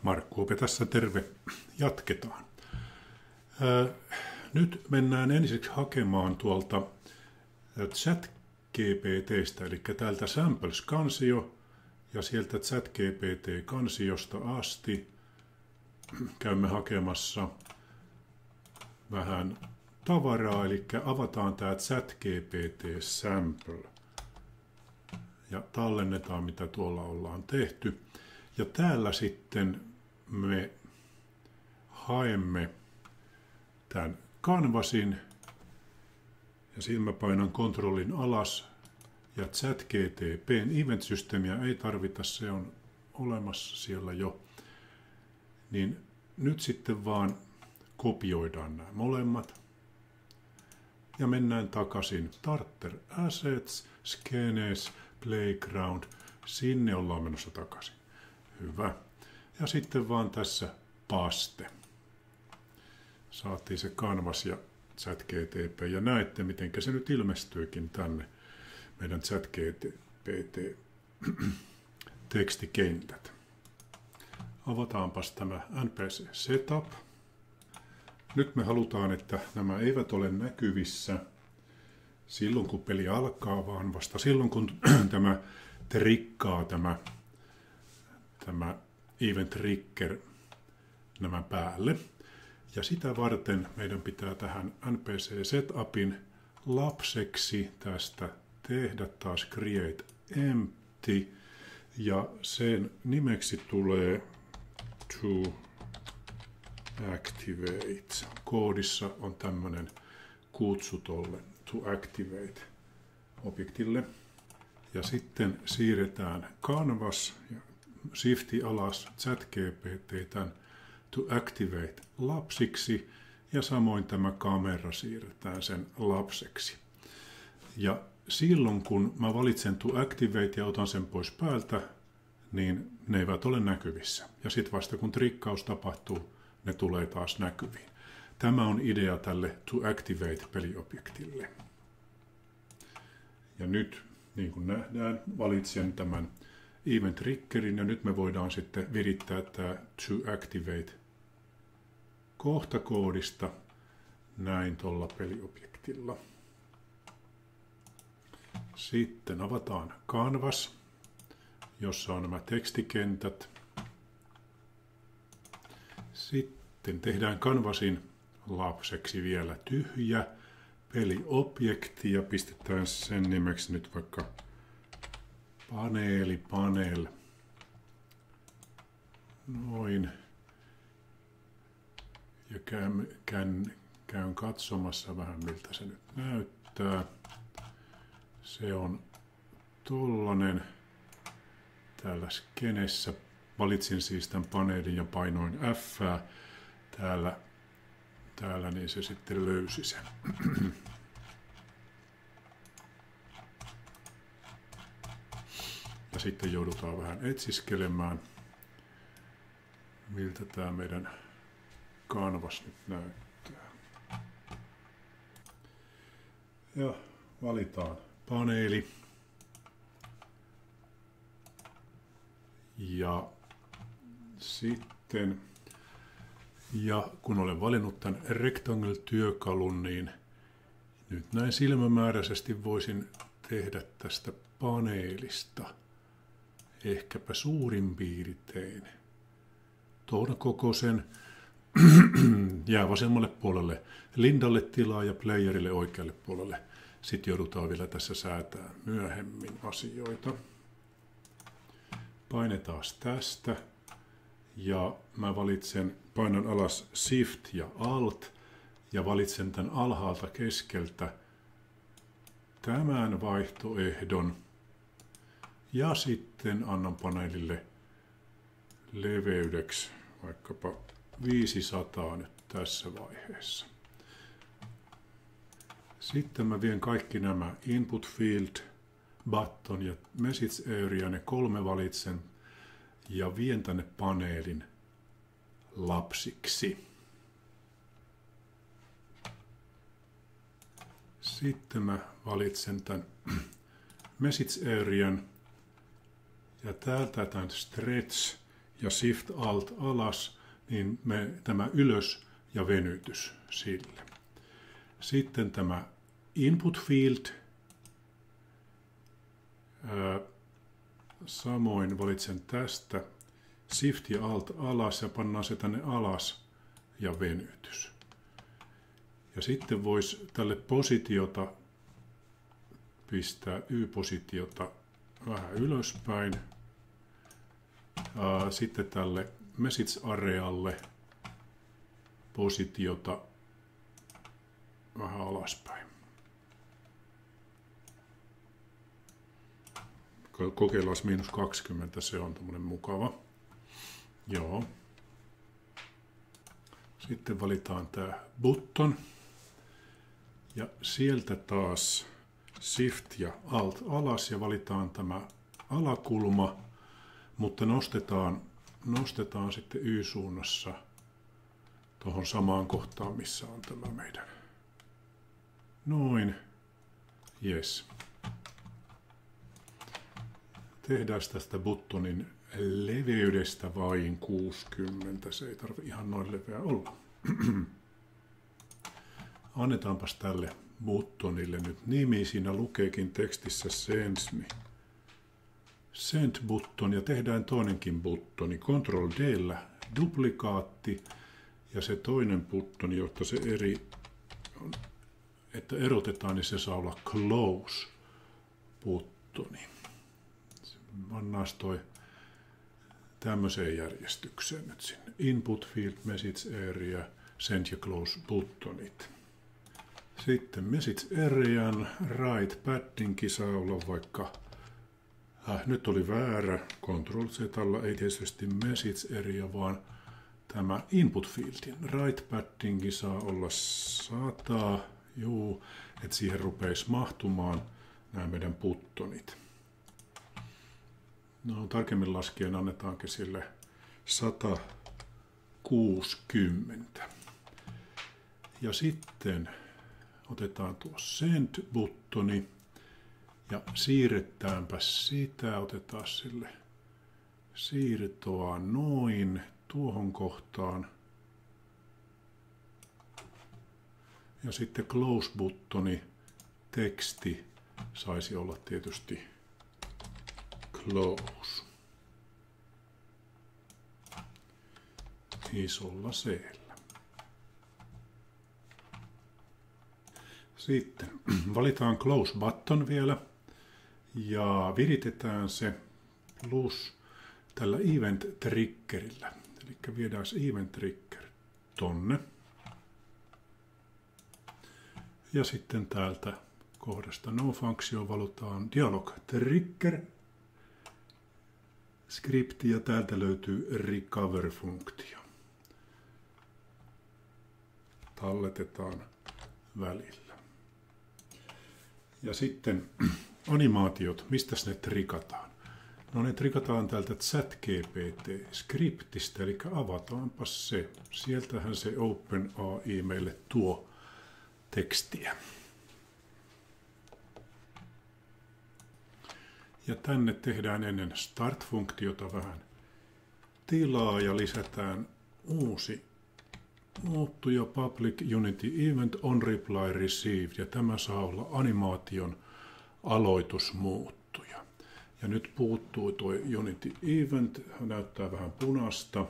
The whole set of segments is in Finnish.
Markku Ope tässä, terve. Jatketaan. Nyt mennään ensiksi hakemaan tuolta ChatGPT:stä, eli täältä Samples-kansio ja sieltä ChatGPT-kansiosta asti käymme hakemassa vähän tavaraa, eli avataan tämä ChatGPT-sample ja tallennetaan, mitä tuolla ollaan tehty. Ja täällä sitten me haemme tämän canvasin ja siinä mä painan kontrollin alas ja ChatGPT:n event-systeemiä ei tarvita, se on olemassa siellä jo. Niin nyt sitten vaan kopioidaan nämä molemmat ja mennään takaisin Starter Assets, Skenes, Playground, sinne ollaan menossa takaisin. Hyvä. Ja sitten vaan tässä paste. Saatiin se canvas ja ChatGPT ja näette, miten se nyt ilmestyykin tänne meidän ChatGPT-tekstikentät. Avataanpas tämä NPC Setup. Nyt me halutaan, että nämä eivät ole näkyvissä silloin, kun peli alkaa, vaan vasta silloin, kun tämä trikkaa tämä event trigger nämä päälle. Ja sitä varten meidän pitää tähän NPC Setupin lapseksi tästä tehdä taas Create Empty. Ja sen nimeksi tulee To Activate. Koodissa on tämmöinen kutsu tolle To Activate objektille. Ja sitten siirretään Canvas ja Shifti alas ChatGPT tämän To Activate lapsiksi ja samoin tämä kamera siirretään sen lapseksi. Ja silloin kun mä valitsen To Activate ja otan sen pois päältä, niin ne eivät ole näkyvissä. Ja sitten vasta kun trikkaus tapahtuu, ne tulee taas näkyviin. Tämä on idea tälle To Activate -peliobjektille. Ja nyt, niin kuin nähdään, valitsen tämän event triggerin ja nyt me voidaan sitten virittää tämä To Activate kohtakoodista näin tuolla peliobjektilla. Sitten avataan Canvas, jossa on nämä tekstikentät. Sitten tehdään Canvasin lapseksi vielä tyhjä peliobjekti ja pistetään sen nimeksi nyt vaikka panel. Noin. Ja käyn katsomassa vähän miltä se nyt näyttää. Se on tollanen täällä skenessä. Valitsin siis tämän paneelin ja painoin F. Täällä niin se sitten löysi sen. Ja sitten joudutaan vähän etsiskelemään, miltä tämä meidän canvas nyt näyttää. Ja valitaan paneeli. Ja sitten, kun olen valinnut tämän Rectangle-työkalun, niin nyt näin silmämääräisesti voisin tehdä tästä paneelista ehkäpä suurin piirtein tuon kokoisen. Jää vasemmalle puolelle Lindalle tilaa ja playerille oikealle puolelle. Sitten joudutaan vielä tässä säätää myöhemmin asioita. Painetaan tästä ja mä painan alas Shift ja Alt ja valitsen tämän alhaalta keskeltä tämän vaihtoehdon ja sitten annan paneelille leveydeksi vaikkapa 500 nyt tässä vaiheessa. Sitten mä vien kaikki nämä Input Field, Button ja Message Area, ne 3 valitsen ja vien tänne paneelin lapsiksi. Sitten mä valitsen tämän Message Arean ja täältä tämän Stretch ja Shift Alt alas, niin tämä ylös ja venytys sille. Sitten tämä Input Field. Samoin valitsen tästä Shift ja Alt alas ja pannaan se tänne alas ja venytys. Ja sitten voisi tälle positiota pistää Y-positiota vähän ylöspäin. Sitten tälle message arealle positiota vähän alaspäin. Kokeillaan -20, se on tämmöinen mukava. Joo. Sitten valitaan tämä button. Ja sieltä taas Shift ja Alt alas ja valitaan tämä alakulma, mutta nostetaan sitten Y-suunnassa tuohon samaan kohtaan, missä on tämä meidän. Noin. Yes. Tehdään tästä buttonin leveydestä vain 60. Se ei tarvitse ihan noin leveä olla. Annetaanpas tälle buttonille nyt nimi. Siinä lukeekin tekstissä send button ja tehdään toinenkin buttoni. Ctrl D:llä duplikaatti ja se toinen buttoni, jotta se että erotetaan, niin se saa olla close buttoni. Pannaan toi tämmöiseen järjestykseen nyt sinne. Input Field, Message Area, Send ja Close buttonit. Sitten Message Arean right paddingkin saa olla vaikka, nyt oli väärä, Ctrl-Z:llä ei tietysti Message Area, vaan tämä Input Fieldin right paddingkin saa olla 100, että siihen rupeisi mahtumaan nämä meidän buttonit. No, tarkemmin laskien annetaankin sille 160. Ja sitten otetaan tuo Send-buttoni ja siirretäänpä sitä. Otetaan sille siirtoa noin tuohon kohtaan. Ja sitten Close-buttoni, teksti saisi olla tietysti close. Isolla C:llä. Sitten valitaan close button vielä ja viritetään se plus tällä event triggerillä. Eli viedään event trigger tonne. Ja sitten täältä kohdasta no function valitaan dialog trigger skripti ja täältä löytyy recover-funktio. Talletetaan välillä. Ja sitten animaatiot, mistä ne trikataan? No ne trikataan täältä ChatGPT-skriptistä, eli avataanpa se. Sieltähän se OpenAI meille tuo tekstiä. Ja tänne tehdään ennen start-funktiota vähän tilaa ja lisätään uusi muuttuja public unity event on reply received. Ja tämä saa olla animaation aloitusmuuttuja. Ja nyt puuttuu tuo unity event, näyttää vähän punaista.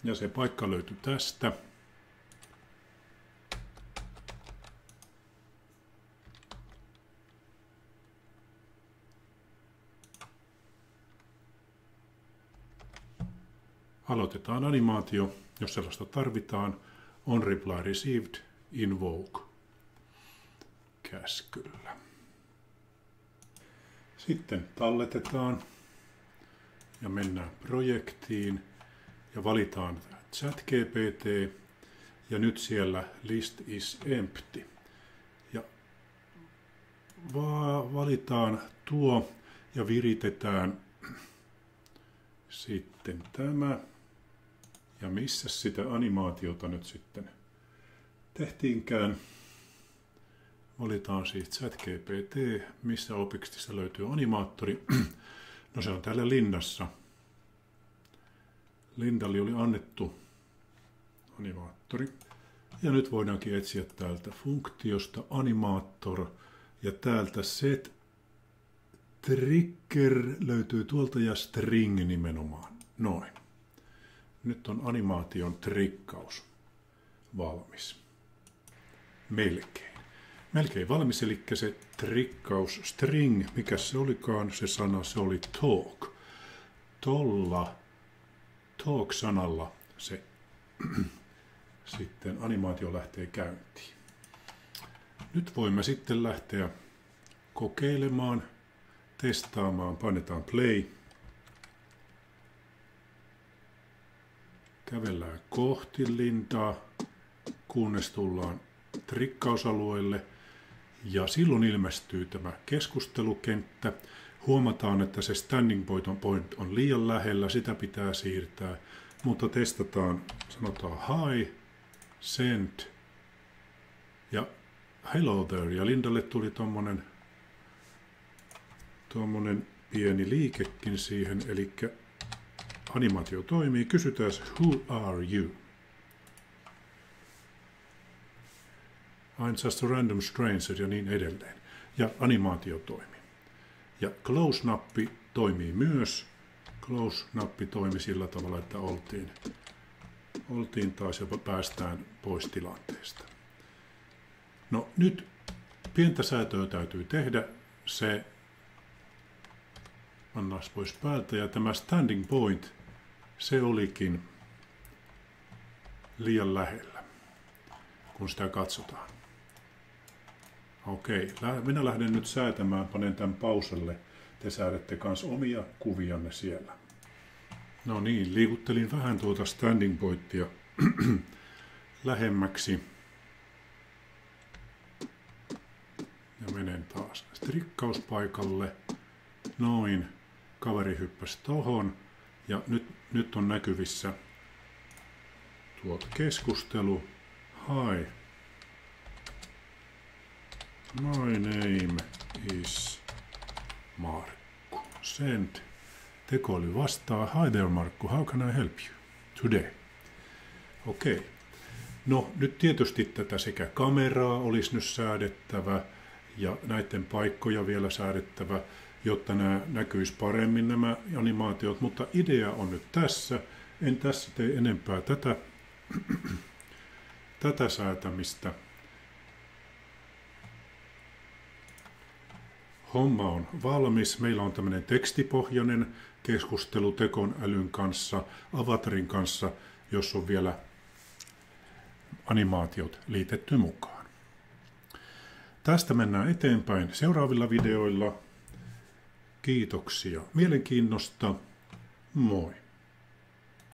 Ja se paikka löytyy tästä. Aloitetaan animaatio, jos sellaista tarvitaan, on reply received, invoke käskyllä. Sitten talletetaan ja mennään projektiin ja valitaan ChatGPT ja nyt siellä list is empty. Ja valitaan tuo ja viritetään sitten tämä. Ja missä sitä animaatiota nyt sitten tehtiinkään. Valitaan siis ChatGPT, missä Objectista löytyy animaattori. No se on täällä Lindassa. Lindalle oli annettu animaattori. Ja nyt voidaankin etsiä täältä funktiosta animator. Ja täältä set trigger löytyy tuolta ja string nimenomaan. Noin. Nyt on animaation trikkaus valmis. Melkein valmis, eli se trikkaus string, mikä se olikaan se sana, se oli talk. Talk-sanalla se sitten animaatio lähtee käyntiin. Nyt voimme sitten lähteä kokeilemaan, testaamaan, painetaan play. Kävellään kohti Lindaa, kunnes tullaan trikkausalueelle ja silloin ilmestyy tämä keskustelukenttä. Huomataan, että se standing point on liian lähellä, sitä pitää siirtää, mutta testataan, sanotaan hi, send ja hello there, ja Lindalle tuli tuommoinen pieni liikekin siihen, eli animaatio toimii. Kysytään, who are you? I'm just a random stranger ja niin edelleen. Ja animaatio toimii. Ja close-nappi toimii myös. Close-nappi toimi sillä tavalla, että oltiin taas ja päästään pois tilanteesta. No nyt pientä säätöä täytyy tehdä. Se pannaan pois päältä ja tämä standing point, se olikin liian lähellä, kun sitä katsotaan. Okei, minä lähden nyt säätämään, panen tämän pauselle. Te säädätte kans omia kuvianne siellä. No niin, liikuttelin vähän tuota standing pointia lähemmäksi. Ja menen taas trikkauspaikalle. Noin, kaveri hyppäsi tohon. Ja nyt on näkyvissä tuolta keskustelu. Hi. My name is Markku. Send. Tekoäly vastaa. Hi there Markku, how can I help you today? Okei. No nyt tietysti tätä sekä kameraa olisi nyt säädettävä ja näiden paikkoja vielä säädettävä, jotta nämä näkyisi paremmin nämä animaatiot, mutta idea on nyt tässä. En tässä tee enempää tätä säätämistä. Homma on valmis. Meillä on tämmöinen tekstipohjainen keskustelu tekoälyn kanssa, avatarin kanssa, jos on vielä animaatiot liitetty mukaan. Tästä mennään eteenpäin seuraavilla videoilla. Kiitoksia mielenkiinnosta. Moi!